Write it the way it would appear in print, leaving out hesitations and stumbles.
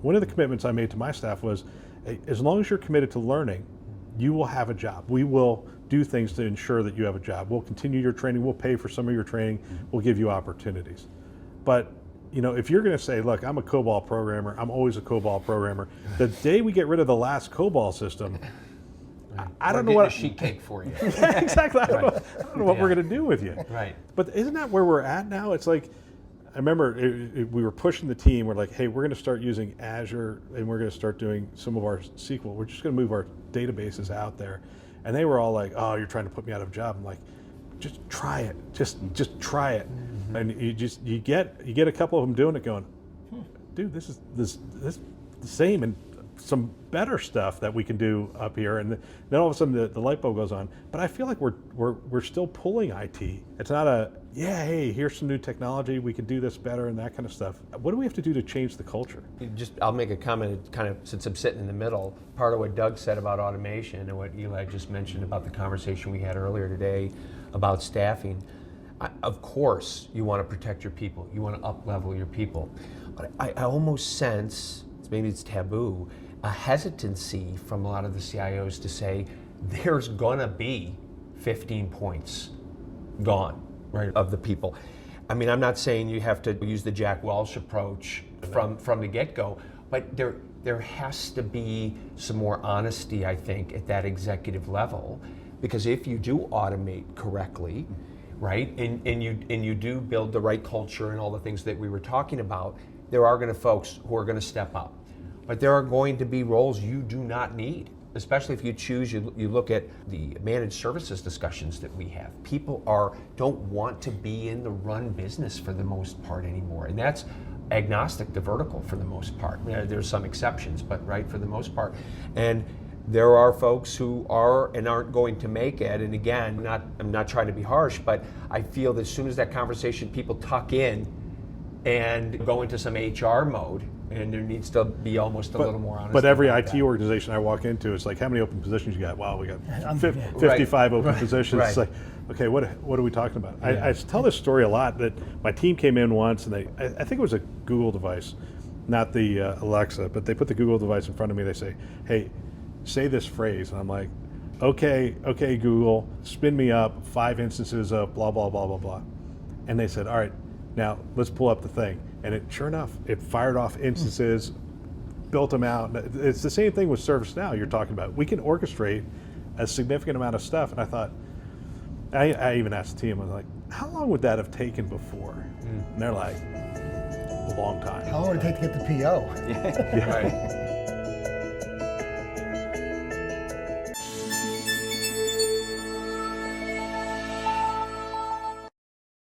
one of the commitments I made to my staff was, hey, as long as you're committed to learning, you will have a job. We will do things to ensure that you have a job. We'll continue your training. We'll pay for some of your training. We'll give you opportunities. But if you're going to say, look, I'm a COBOL programmer, I'm always a COBOL programmer, the day we get rid of the last COBOL system, I don't know what a sheet cake for you. Yeah, exactly. I don't know what we're going to do with you. Right. But isn't that where we're at now? It's like, I remember we were pushing the team. We're like, hey, we're going to start using Azure, and we're going to start doing some of our SQL. We're just going to move our databases out there. And they were all like, oh, you're trying to put me out of a job. I'm like, just try it. Just try it. Mm-hmm. And you get a couple of them doing it, going, dude, this is the same and some better stuff that we can do up here. And then all of a sudden the light bulb goes on. But I feel like we're still pulling IT. It's not hey, here's some new technology, we can do this better and that kind of stuff. What do we have to do to change the culture? I'll make a comment, kind of, since I'm sitting in the middle. Part of what Doug said about automation and what Eli just mentioned about the conversation we had earlier today about staffing. Of course, you want to protect your people. You want to up-level your people. But I almost sense, maybe it's taboo, a hesitancy from a lot of the CIOs to say, there's gonna be 15 points gone, right, of the people. I mean, I'm not saying you have to use the Jack Welch approach from the get-go, but there has to be some more honesty, I think, at that executive level, because if you do automate correctly, right, and you do build the right culture and all the things that we were talking about, there are going to folks who are going to step up. But there are going to be roles you do not need, especially if you choose, you look at the managed services discussions that we have. People don't want to be in the run business for the most part anymore. And that's agnostic to vertical for the most part. There's some exceptions, but right, for the most part. And there are folks who are and aren't going to make it. And again, I'm not trying to be harsh, but I feel that as soon as that conversation, people tuck in and go into some HR mode, and there needs to be almost a little more honesty. But every IT organization I walk into, it's like, how many open positions you got? Wow, we got 55 open positions. Right. It's like, okay, what are we talking about? Yeah. I tell this story a lot, that my team came in once, and I think it was a Google device, not the Alexa, but they put the Google device in front of me. They say, hey, say this phrase. And I'm like, okay, Google, spin me up 5 instances of blah, blah, blah, blah, blah. And they said, all right, now let's pull up the thing. And sure enough, it fired off instances, built them out. It's the same thing with ServiceNow you're talking about. We can orchestrate a significant amount of stuff. And I thought, I even asked the team, I was like, how long would that have taken before? And they're like, a long time. How long would it take to get the PO? Yeah. Right.